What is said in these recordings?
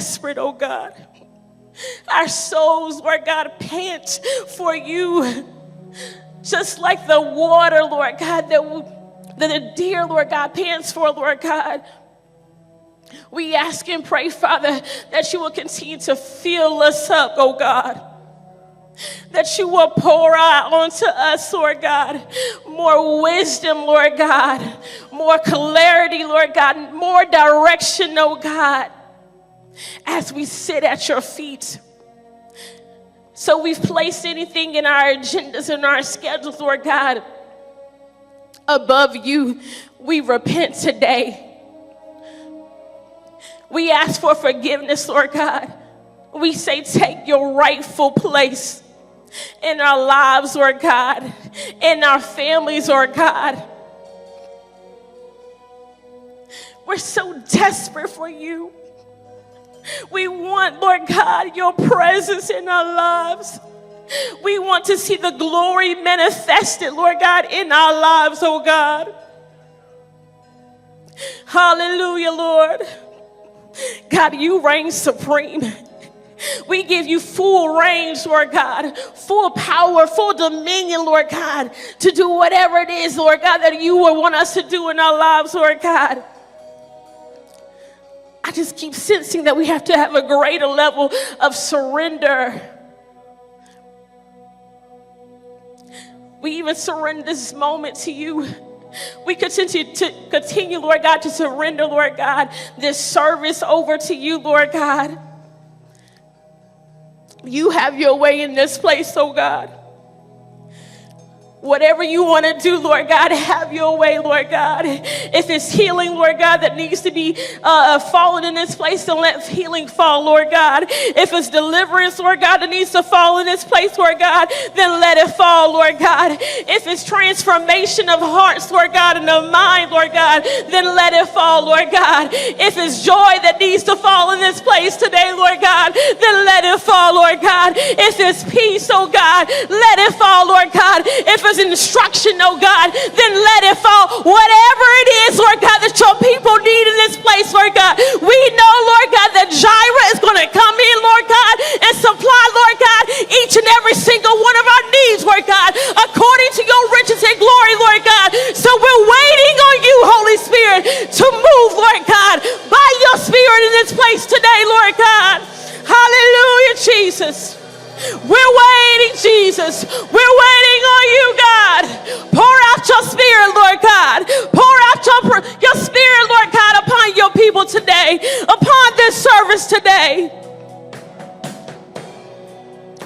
desperate, oh God. Our souls, Lord God, pant for you. Just like the water, Lord God, that the deer, Lord God, pants for, Lord God. We ask and pray, Father, that you will continue to fill us up, oh God. That you will pour out onto us, Lord God, more wisdom, Lord God, more clarity, Lord God, more direction, oh God, as we sit at your feet. So we've placed anything in our agendas and our schedules, Lord God, above you. We repent today. We ask for forgiveness, Lord God. We say, take your rightful place in our lives, Lord God, in our families, Lord God. We're so desperate for you. We want, Lord God, your presence in our lives. We want to see the glory manifested, Lord God, in our lives, oh God. Hallelujah, Lord. God, you reign supreme. We give you full range, Lord God, full power, full dominion, Lord God, to do whatever it is, Lord God, that you would want us to do in our lives, Lord God. I just keep sensing that we have to have a greater level of surrender. We even surrender this moment to you. We continue, Lord God, to surrender, Lord God, this service over to you, Lord God. You have your way in this place, oh God. Whatever you want to do, Lord God, have your way, Lord God. If it's healing, Lord God, that needs to be fallen in this place, then let healing fall, Lord God. If it's deliverance, Lord God, that needs to fall in this place, Lord God, then let it fall, Lord God. If it's transformation of hearts, Lord God, and of mind, Lord God, then let it fall, Lord God. If it's joy that needs to fall in this place today, Lord God, then let it fall, Lord God. If it's peace, oh God, let it fall, Lord God. If it's instruction, oh God, then let it fall. Whatever it is, Lord God, that your people need in this place, Lord God, we know, Lord God, that Jireh is going to come in, Lord God, and supply, Lord God, each and every single one of our needs, Lord God, according to your riches and glory, Lord God. So we're waiting on you, Holy Spirit, to move, Lord God, by your Spirit in this place today, Lord God. Hallelujah, Jesus. We're waiting, Jesus. We're waiting on you, God. Pour out your Spirit, Lord God. Pour out your Spirit, Lord God, upon your people today, upon this service today.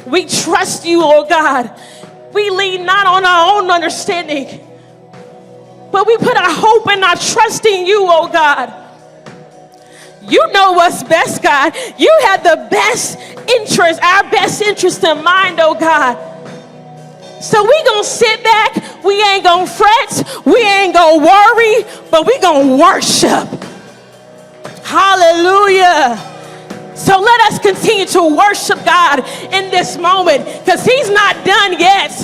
We trust you, oh God. We lean not on our own understanding, but we put our hope and our trust in you, oh God. You know what's best, God. You have the best interest, our best interest in mind, oh God. So we gonna sit back, we ain't gonna fret, we ain't gonna worry, but we gonna worship. Hallelujah. So let us continue to worship God in this moment, because he's not done yet.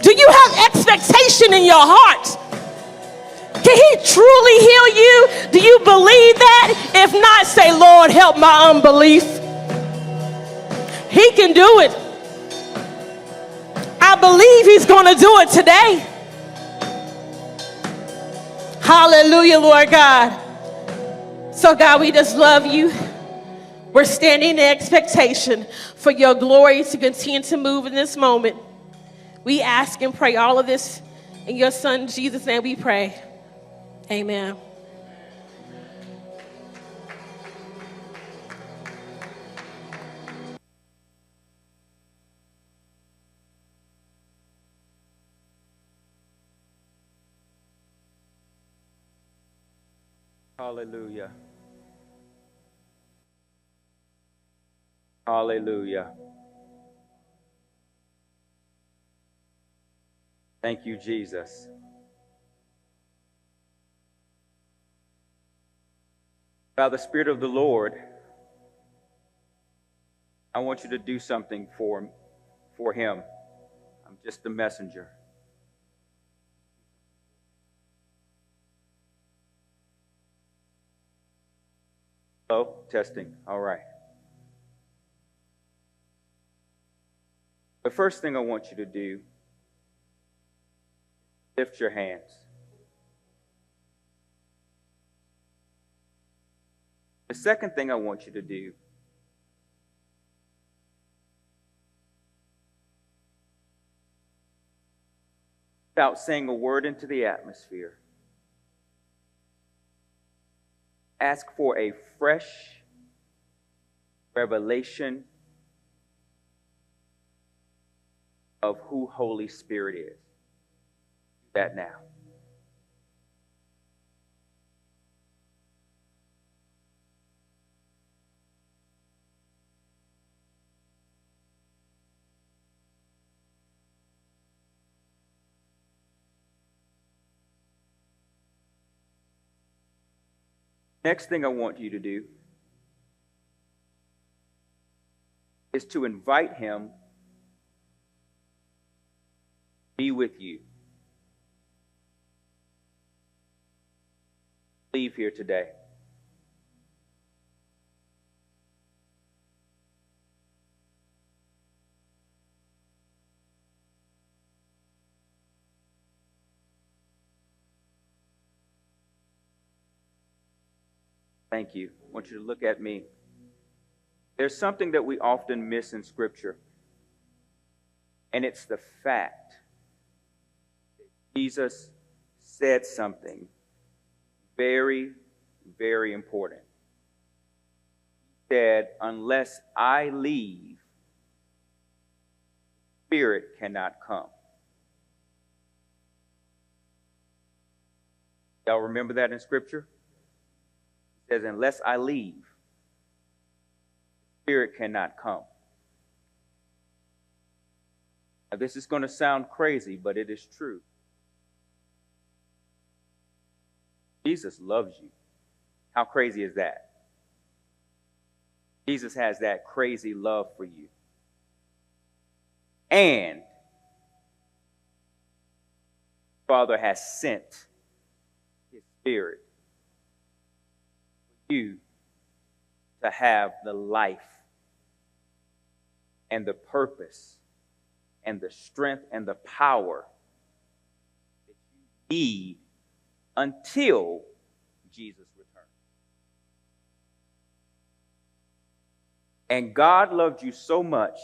Do you have expectation in your heart? Can he truly heal you? Do you believe that? If not, say, Lord, help my unbelief. He can do it. I believe he's going to do it today. Hallelujah, Lord God. So, God, we just love you. We're standing in expectation for your glory to continue to move in this moment. We ask and pray all of this in your son, Jesus' name we pray. Amen. Hallelujah. Hallelujah. Thank you, Jesus. By the Spirit of the Lord, I want you to do something for him. I'm just a messenger. Hello? Testing. All right. The first thing I want you to do, lift your hands. The second thing I want you to do, without saying a word into the atmosphere, ask for a fresh revelation of who Holy Spirit is. Do that now. Next thing I want you to do is to invite him to be with you. Leave here today. Thank you. I want you to look at me. There's something that we often miss in Scripture, and it's the fact that Jesus said something very, very important. He said, unless I leave, Spirit cannot come. Y'all remember that in Scripture? He says, unless I leave, Spirit cannot come. Now, this is going to sound crazy, but it is true. Jesus loves you. How crazy is that? Jesus has that crazy love for you. And Father has sent His Spirit for you to have the life and the purpose and the strength and the power that you need until Jesus returns. And God loved you so much,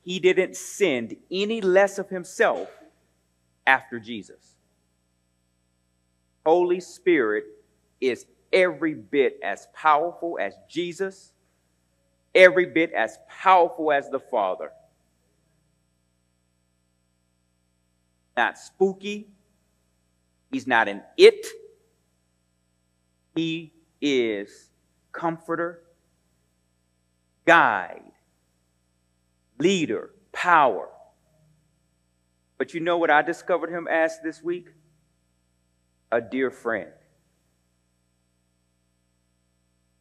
He didn't send any less of Himself after Jesus. Holy Spirit is every bit as powerful as Jesus, every bit as powerful as the Father. Not spooky. He's not an it. He is comforter, guide, leader, power. But you know what I discovered him as this week? A dear friend.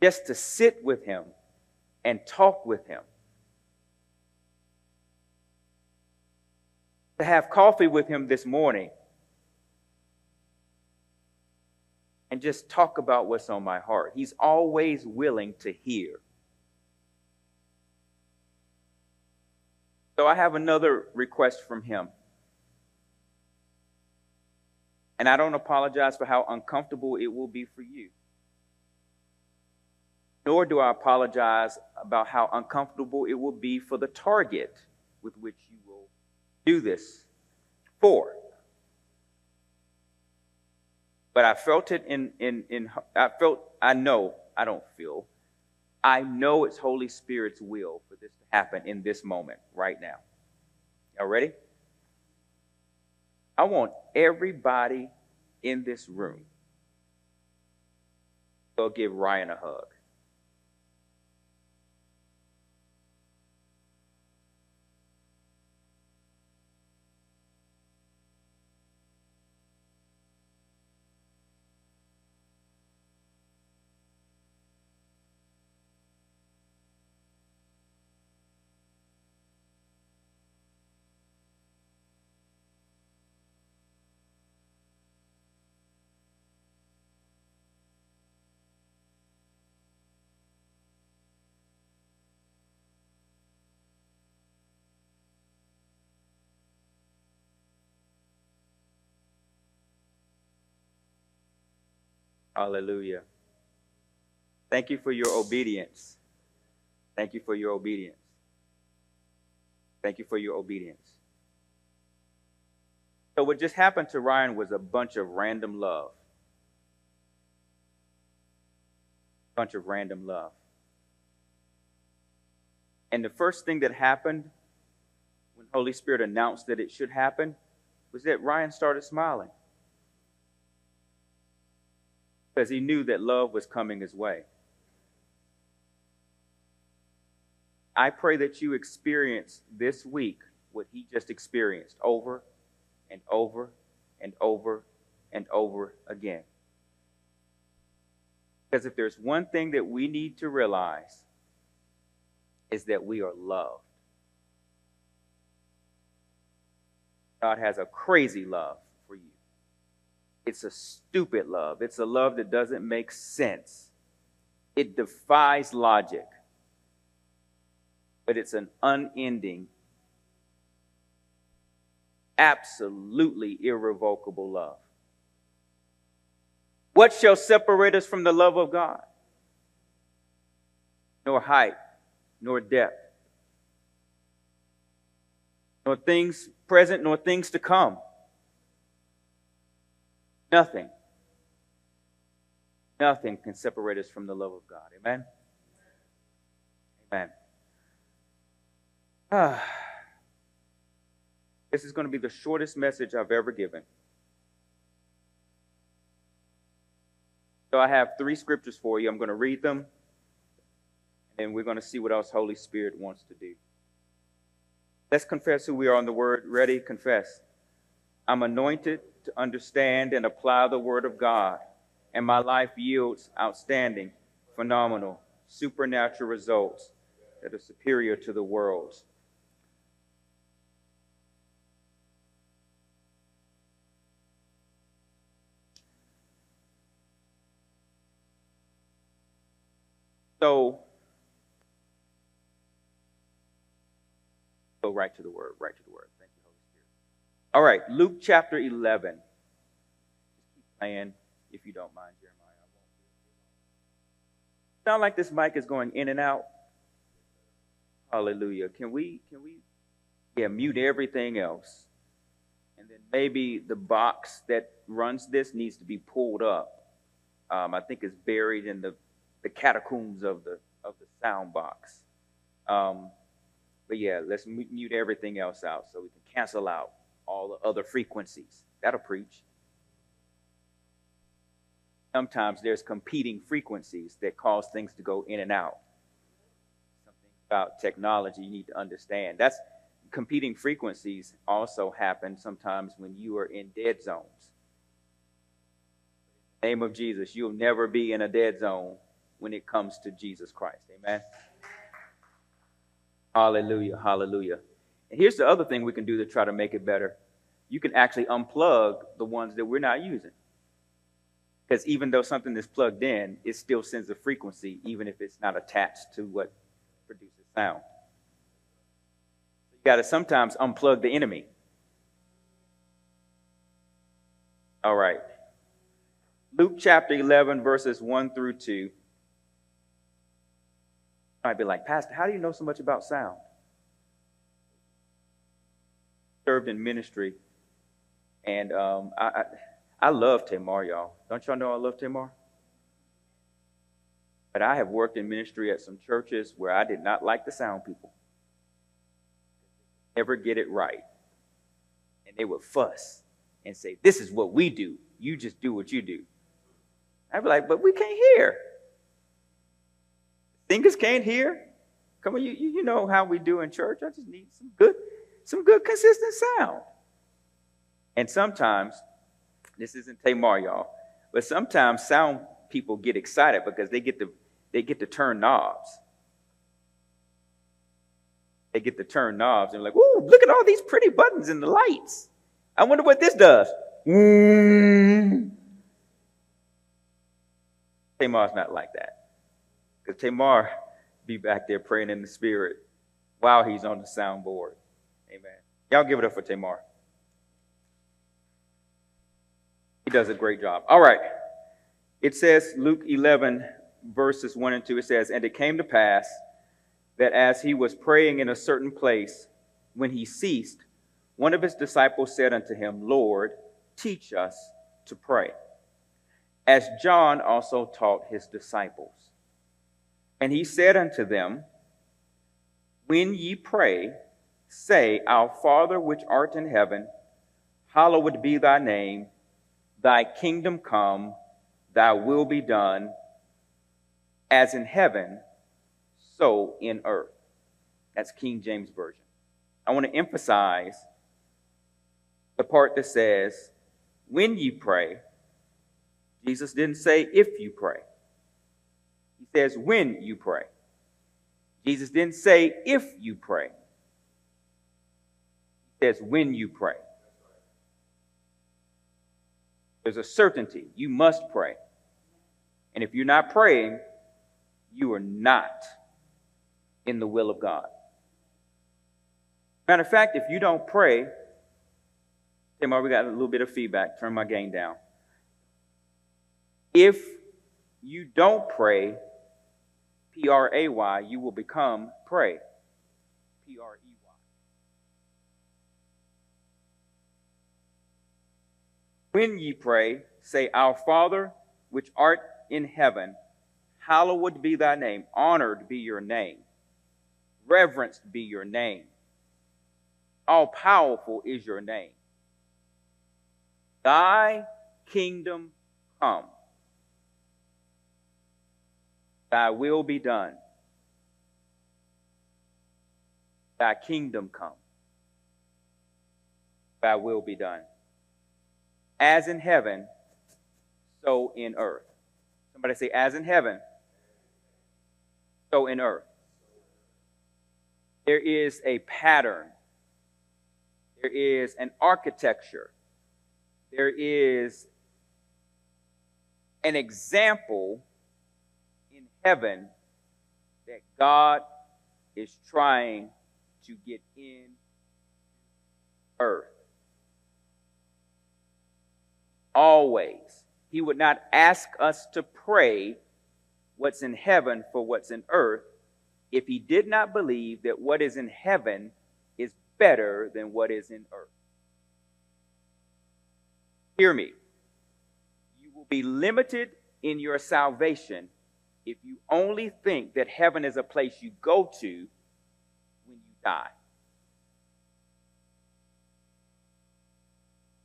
Just to sit with him and talk with him. To have coffee with him this morning and just talk about what's on my heart. He's always willing to hear. So I have another request from him. And I don't apologize for how uncomfortable it will be for you. Nor do I apologize about how uncomfortable it will be for the target with which you will do this for. But I felt it I know it's Holy Spirit's will for this to happen in this moment right now. Y'all ready? I want everybody in this room to go give Ryan a hug. Hallelujah. Thank you for your obedience. Thank you for your obedience. Thank you for your obedience. So what just happened to Ryan was a bunch of random love. Bunch of random love. And the first thing that happened when Holy Spirit announced that it should happen was that Ryan started smiling. Because he knew that love was coming his way. I pray that you experience this week what he just experienced over and over and over and over again. Because if there's one thing that we need to realize, is that we are loved. God has a crazy love for you. It's a stupid love. It's a love that doesn't make sense. It defies logic. But it's an unending, absolutely irrevocable love. What shall separate us from the love of God? Nor height, nor depth, nor things present, nor things to come. Nothing. Nothing can separate us from the love of God. Amen? Amen. This is going to be the shortest message I've ever given. So I have 3 scriptures for you. I'm going to read them, and we're going to see what else Holy Spirit wants to do. Let's confess who we are on the word. Ready? Confess. I'm anointed to understand and apply the word of God, and my life yields outstanding, phenomenal, supernatural results that are superior to the world's. So, go right to the word, right to the word. Thank you, Holy Spirit. All right, Luke chapter 11. Just keep playing, if you don't mind, Jeremiah. I won't. Sound like this mic is going in and out? Hallelujah. Can we mute everything else? And then maybe the box that runs this needs to be pulled up. I think it's buried in the catacombs of the sound box. But yeah, let's mute everything else out so we can cancel out all the other frequencies. That'll preach. Sometimes there's competing frequencies that cause things to go in and out. Something about technology you need to understand. That's competing frequencies also happen sometimes when you are in dead zones. In the name of Jesus, you'll never be in a dead zone when it comes to Jesus Christ. Amen. Hallelujah. Hallelujah. And here's the other thing we can do to try to make it better. You can actually unplug the ones that we're not using. Because even though something is plugged in, it still sends a frequency, even if it's not attached to what produces sound. You got to sometimes unplug the enemy. All right. Luke chapter 11, verses 1 through 2. Might be like, Pastor, how do you know so much about sound? Served in ministry, and I love Tamar, y'all. Don't y'all know I love Tamar? But I have worked in ministry at some churches where I did not like the sound people. Never get it right. And they would fuss and say, this is what we do. You just do what you do. I'd be like, but we can't hear. Singers can't hear. Come on, you know how we do in church. I just need some good consistent sound. And sometimes, this isn't Tamar, y'all, but sometimes sound people get excited because they get to turn knobs. They get to turn knobs and they're like, ooh, look at all these pretty buttons and the lights. I wonder what this does. Tamar's not like that. Because Tamar be back there praying in the spirit while he's on the soundboard. Amen. Y'all give it up for Tamar. He does a great job. All right. It says, Luke 11, verses 1 and 2, it says, "And it came to pass that as he was praying in a certain place, when he ceased, one of his disciples said unto him, Lord, teach us to pray, as John also taught his disciples. And he said unto them, When ye pray, say, Our Father which art in heaven, hallowed be thy name, thy kingdom come, thy will be done, as in heaven, so in earth." That's King James Version. I want to emphasize the part that says, when you pray. Jesus didn't say if you pray. He says when you pray. Jesus didn't say if you pray. He says when you pray. There's a certainty. You must pray. And if you're not praying, you are not in the will of God. Matter of fact, if you don't pray, Tim, we got a little bit of feedback. Turn my gain down. If you don't pray, P-R-A-Y, you will become pray, P-R-E-Y. When ye pray, say, Our Father, which art in heaven, hallowed be thy name. Honored be your name. Reverenced be your name. All-powerful is your name. Thy kingdom come. Thy will be done. Thy kingdom come. Thy will be done. As in heaven, so in earth. Somebody say, as in heaven, so in earth. There is a pattern. There is an architecture. There is an example in heaven that God is trying to get in earth. Always. He would not ask us to pray what's in heaven for what's in earth if he did not believe that what is in heaven is better than what is in earth. Hear me. You will be limited in your salvation if you only think that heaven is a place you go to when you die.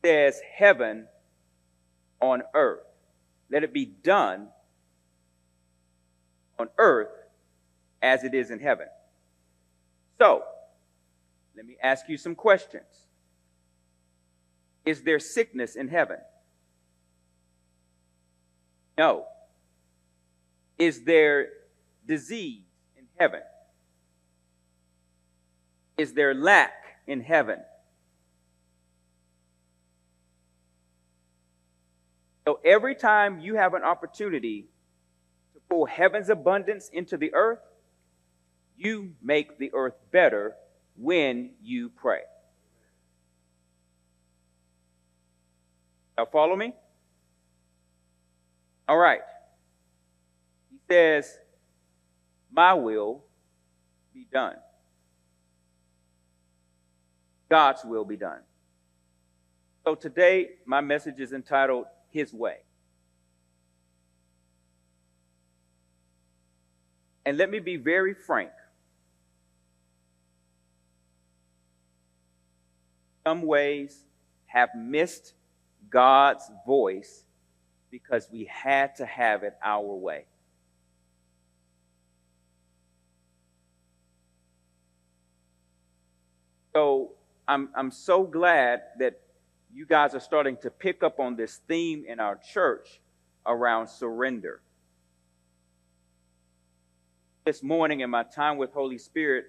It says heaven on earth. Let it be done on earth as it is in heaven. So, let me ask you some questions. Is there sickness in heaven? No. Is there disease in heaven? Is there lack in heaven? So every time you have an opportunity to pull heaven's abundance into the earth, you make the earth better when you pray. Now follow me? All right. He says, my will be done. God's will be done. So today, my message is entitled, His Way. And let me be very frank. Some ways have missed God's voice because we had to have it our way. So I'm so glad that you guys are starting to pick up on this theme in our church around surrender. This morning in my time with Holy Spirit,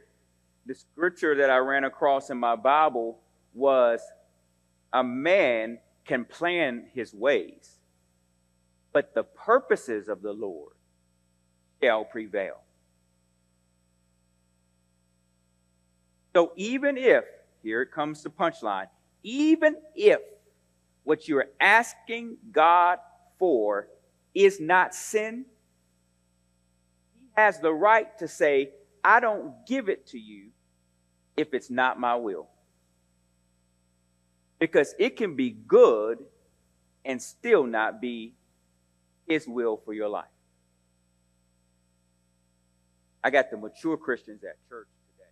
the scripture that I ran across in my Bible was, a man can plan his ways, but the purposes of the Lord shall prevail. So even if, here it comes the punchline, even if what you're asking God for is not sin, he has the right to say, I don't give it to you if it's not my will. Because it can be good and still not be his will for your life. I got the mature Christians at church today.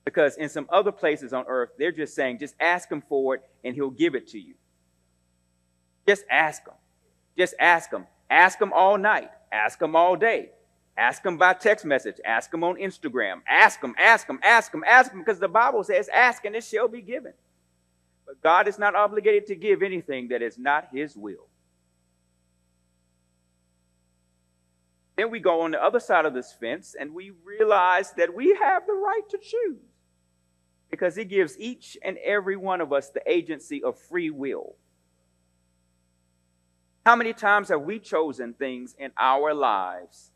Because in some other places on earth, they're just saying, just ask him for it and he'll give it to you. Just ask him. Just ask him. Ask him all night. Ask him all day. Ask him by text message. Ask him on Instagram. Ask him, ask him, ask him, ask him, because the Bible says, ask and it shall be given. But God is not obligated to give anything that is not his will. Then we go on the other side of this fence and we realize that we have the right to choose, because he gives each and every one of us the agency of free will. How many times have we chosen things in our lives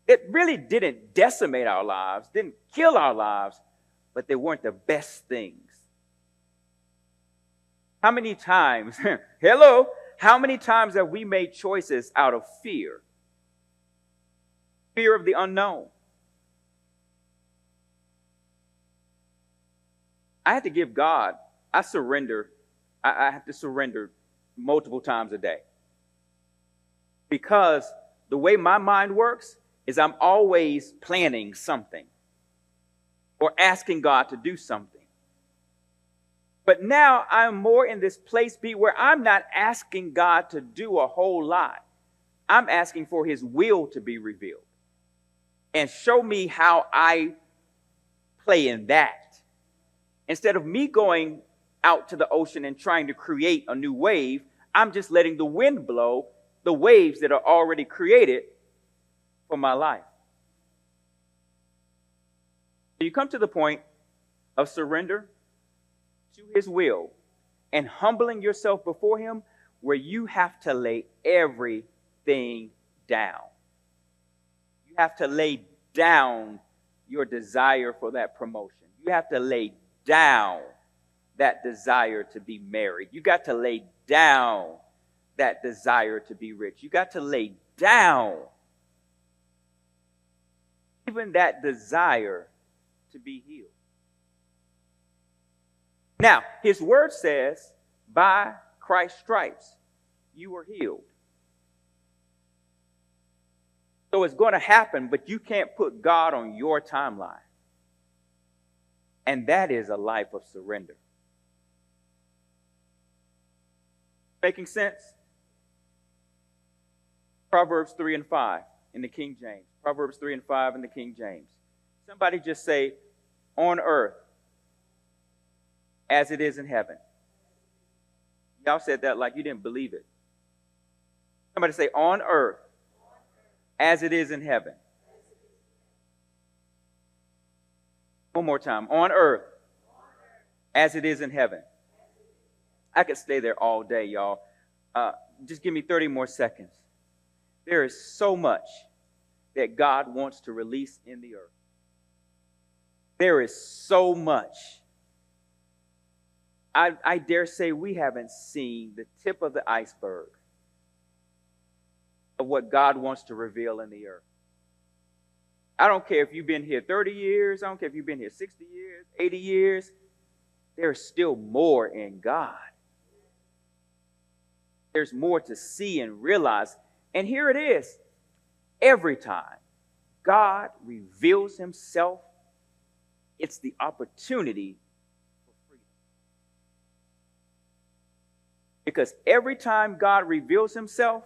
that really didn't decimate our lives, didn't kill our lives, but they weren't the best things? How many times, how many times have we made choices out of fear? Fear of the unknown. I have to give God, I have to surrender multiple times a day. Because the way my mind works is I'm always planning something or asking God to do something. But now I'm more in this place where I'm not asking God to do a whole lot. I'm asking for his will to be revealed. And show me how I play in that. Instead of me going out to the ocean and trying to create a new wave, I'm just letting the wind blow the waves that are already created for my life. So you come to the point of surrender to his will and humbling yourself before him, where you have to lay everything down. You have to lay down your desire for that promotion. You have to lay down that desire to be married. You got to lay down that desire to be rich. You got to lay down even that desire to be healed. Now, his word says, by Christ's stripes, you were healed. So it's going to happen, but you can't put God on your timeline. And that is a life of surrender. Making sense? Proverbs 3 and 5 in the King James. Proverbs 3 and 5 in the King James. Somebody just say, on earth as it is in heaven. Y'all said that like you didn't believe it. Somebody say, on earth as it is in heaven. One more time. On earth as it is in heaven. I could stay there all day, y'all. Just give me 30 more seconds. There is so much that God wants to release in the earth. There is so much. I dare say we haven't seen the tip of the iceberg of what God wants to reveal in the earth. I don't care if you've been here 30 years. I don't care if you've been here 60 years, 80 years. There's still more in God. There's more to see and realize. And here it is. Every time God reveals himself, it's the opportunity for freedom. Because every time God reveals himself,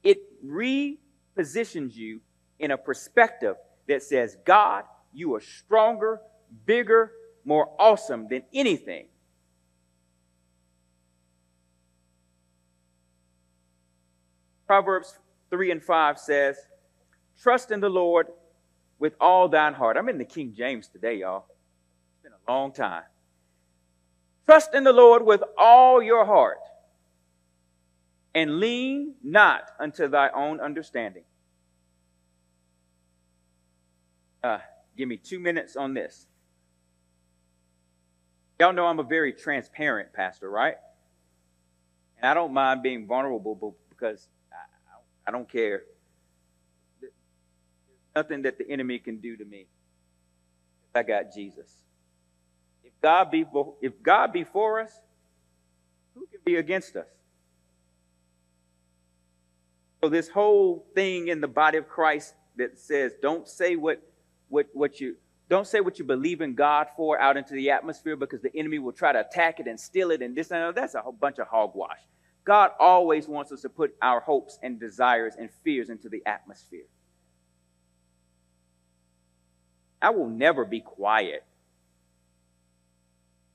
it repositions you in a perspective that says, God, you are stronger, bigger, more awesome than anything. Proverbs 3 and 5 says, trust in the Lord with all thine heart. I'm in the King James today, y'all. It's been a long time. Trust in the Lord with all your heart, and lean not unto thy own understanding. Give me 2 minutes on this. Y'all know I'm a very transparent pastor, right? And I don't mind being vulnerable because I don't care. There's nothing that the enemy can do to me. I got Jesus. If God be for us, who can be against us? So this whole thing in the body of Christ that says don't say what you believe in God for out into the atmosphere, because the enemy will try to attack it and steal it and this and that. That's a whole bunch of hogwash. God always wants us to put our hopes and desires and fears into the atmosphere. I will never be quiet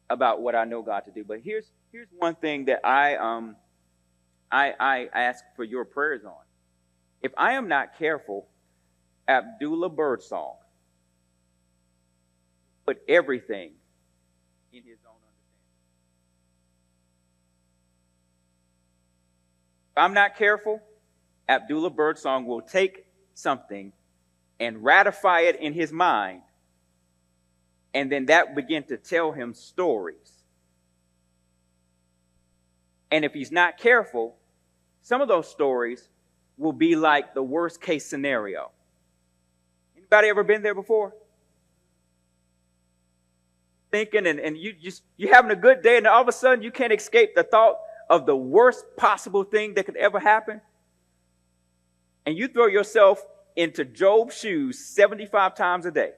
about what I know God to do. But here's one thing that I ask for your prayers on. If I am not careful, Abdullah Birdsong put everything in his own understanding. If I'm not careful, Abdullah Birdsong will take something and ratify it in his mind, and then that begin to tell him stories. And if he's not careful, some of those stories will be like the worst case scenario. Anybody ever been there before? Thinking and you're having a good day, and all of a sudden you can't escape the thought of the worst possible thing that could ever happen. And you throw yourself into Job's shoes 75 times a day.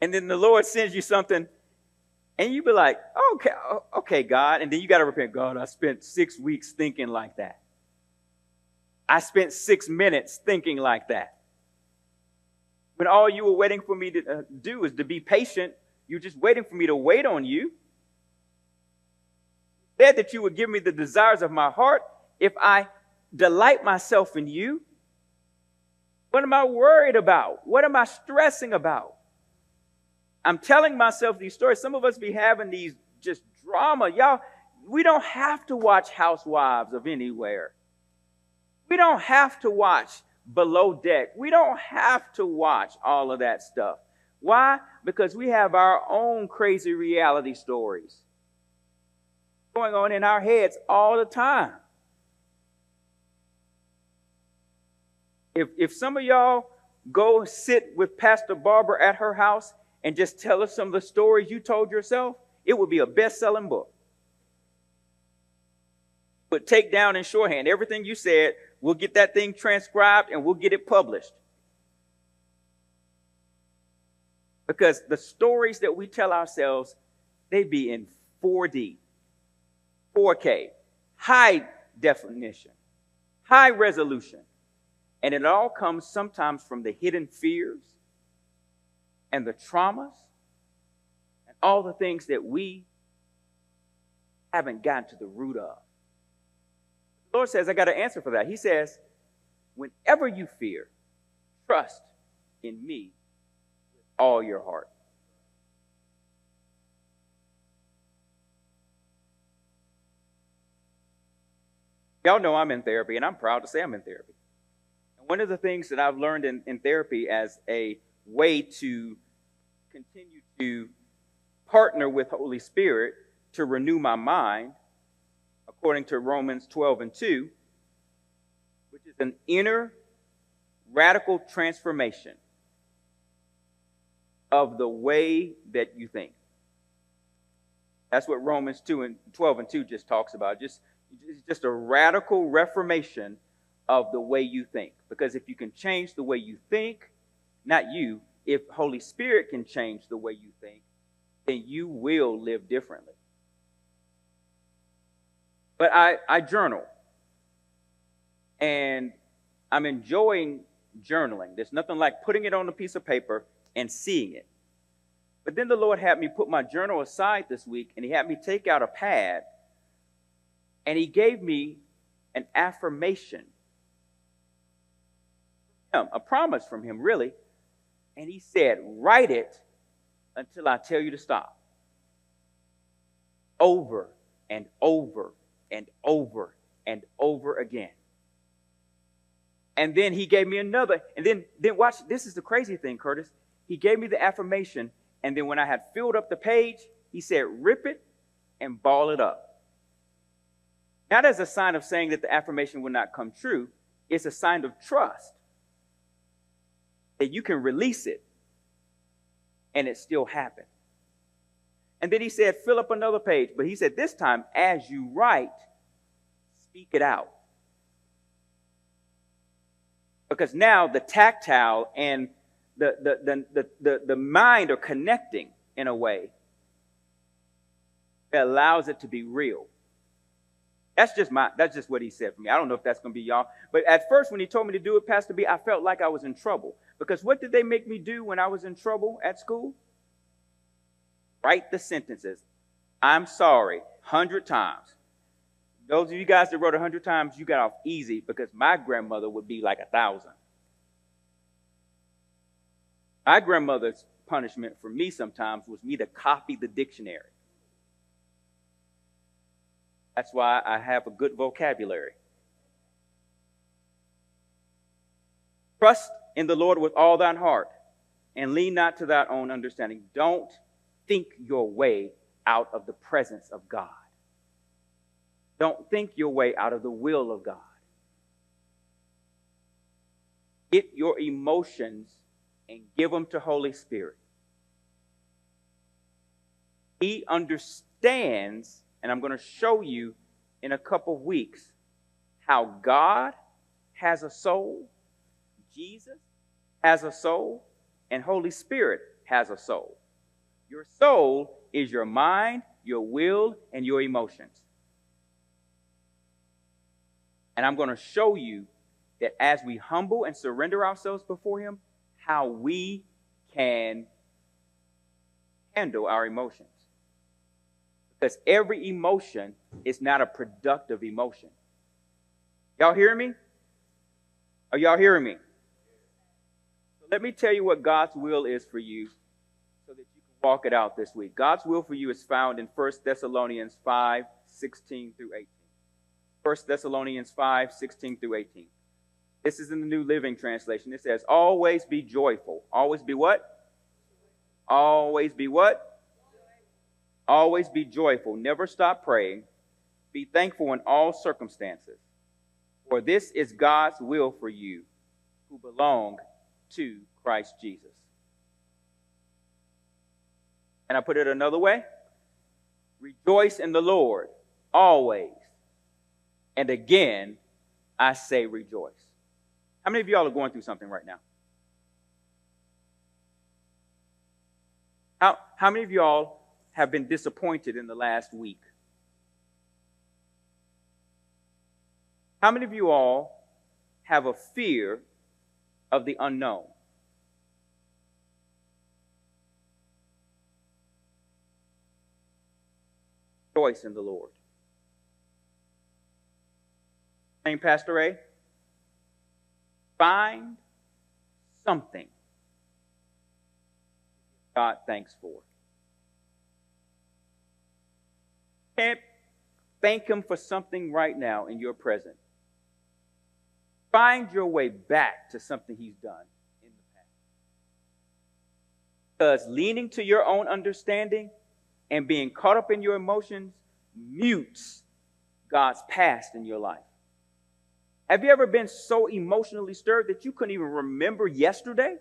And then the Lord sends you something, and you be like, okay, God. And then you got to repent. God, I spent 6 weeks thinking like that. I spent 6 minutes thinking like that. When all you were waiting for me to do is to be patient, you're just waiting for me to wait on you. You said that you would give me the desires of my heart if I delight myself in you. What am I worried about? What am I stressing about? I'm telling myself these stories. Some of us be having these just drama. Y'all, we don't have to watch Housewives of Anywhere. We don't have to watch Below Deck. We don't have to watch all of that stuff. Why? Because we have our own crazy reality stories going on in our heads all the time. If some of y'all go sit with Pastor Barbara at her house and just tell us some of the stories you told yourself, it would be a best-selling book. But take down in shorthand everything you said. We'll get that thing transcribed and we'll get it published. Because the stories that we tell ourselves, they be in 4D, 4K, high definition, high resolution. And it all comes sometimes from the hidden fears and the traumas and all the things that we haven't gotten to the root of. The Lord says, I got an answer for that. He says, whenever you fear, trust in me with all your heart. Y'all know I'm in therapy, and I'm proud to say I'm in therapy. And one of the things that I've learned in therapy as a way to continue to partner with Holy Spirit to renew my mind, according to Romans 12:2, which is an inner radical transformation of the way that you think. That's what Romans 12:2 just talks about. It's just a radical reformation of the way you think. Because if you can change the way you think, not you, if Holy Spirit can change the way you think, then you will live differently. But I journal, and I'm enjoying journaling. There's nothing like putting it on a piece of paper and seeing it. But then the Lord had me put my journal aside this week, and he had me take out a pad, and he gave me an affirmation from him, a promise from him, really. And he said, write it until I tell you to stop. Over and over and over and over again. And then he gave me another. And then watch, this is the crazy thing, Curtis. He gave me the affirmation, and then when I had filled up the page, he said, rip it and ball it up. Not as a sign of saying that the affirmation will not come true. It's a sign of trust that you can release it and it still happen. And then he said, fill up another page. But he said, this time, as you write, speak it out. Because now the tactile and the mind are connecting in a way that allows it to be real. That's just what he said for me. I don't know if that's going to be y'all. But at first, when he told me to do it, Pastor B, I felt like I was in trouble. Because what did they make me do when I was in trouble at school? Write the sentences. I'm sorry, 100 times. Those of you guys that wrote 100 times, you got off easy because my grandmother would be like 1,000. My grandmother's punishment for me sometimes was me to copy the dictionary. That's why I have a good vocabulary. Trust in the Lord with all thine heart, and lean not to thy own understanding. Don't think your way out of the presence of God. Don't think your way out of the will of God. Get your emotions and give them to Holy Spirit. He understands, and I'm going to show you in a couple of weeks, how God has a soul, Jesus has a soul, and Holy Spirit has a soul. Your soul is your mind, your will, and your emotions. And I'm going to show you that as we humble and surrender ourselves before Him, how we can handle our emotions. Because every emotion is not a productive emotion. Y'all hearing me? Are y'all hearing me? So let me tell you what God's will is for you so that you can walk it out this week. God's will for you is found in 1 Thessalonians 5, 16 through 18. 1 Thessalonians 5, 16 through 18. This is in the New Living Translation. It says, always be joyful. Always be what? Always be what? Always be joyful. Never stop praying. Be thankful in all circumstances. For this is God's will for you who belong to Christ Jesus. And I put it another way. Rejoice in the Lord always. And again, I say rejoice. How many of y'all are going through something right now? How many of y'all have been disappointed in the last week? How many of you all have a fear of the unknown? Rejoice in the Lord. Name Pastor A. Find something God thanks for. Can't thank Him for something right now in your present. Find your way back to something He's done in the past. Because leaning to your own understanding and being caught up in your emotions mutes God's past in your life. Have you ever been so emotionally stirred that you couldn't even remember yesterday?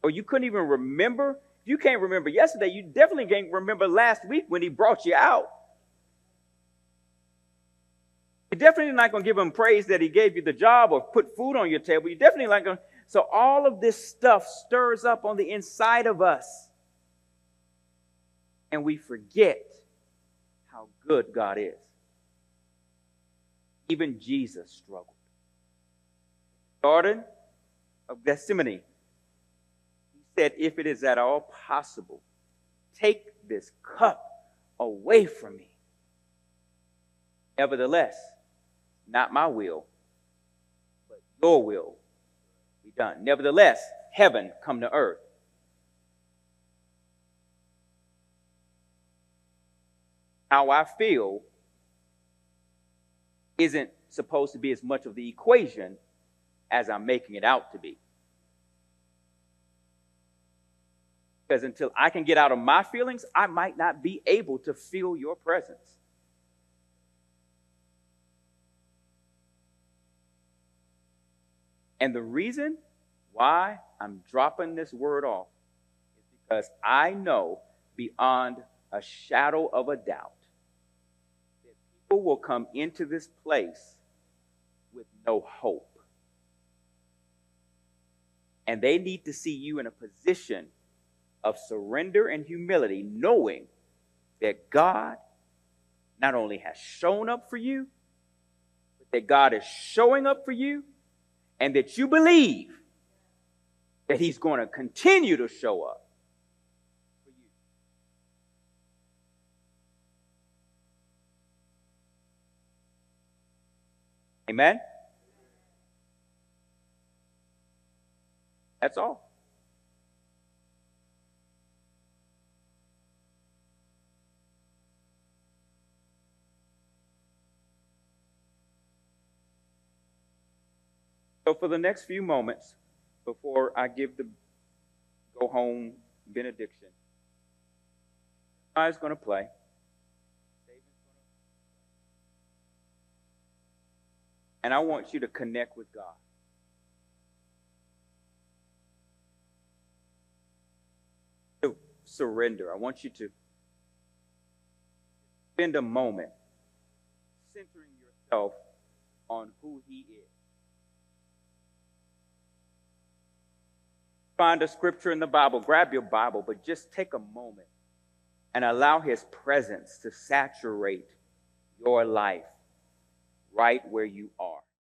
Or you couldn't even remember? If you can't remember yesterday, you definitely can't remember last week when He brought you out. You're definitely not going to give Him praise that He gave you the job or put food on your table. You're definitely not going to. So all of this stuff stirs up on the inside of us. And we forget how good God is. Even Jesus struggled. Garden of Gethsemane. He said, if it is at all possible, take this cup away from me. Nevertheless, not my will, but your will be done. Nevertheless, heaven come to earth. How I feel isn't supposed to be as much of the equation as I'm making it out to be. Because until I can get out of my feelings, I might not be able to feel your presence. And the reason why I'm dropping this word off is because I know beyond a shadow of a doubt that people will come into this place with no hope. And they need to see you in a position of surrender and humility, knowing that God not only has shown up for you, but that God is showing up for you, and that you believe that he's going to continue to show up for you. Amen? That's all. So for the next few moments, before I give the go home benediction, God's going to play. And I want you to connect with God. To surrender. I want you to spend a moment centering yourself on who he is. Find a scripture in the Bible, grab your Bible, but just take a moment and allow his presence to saturate your life right where you are.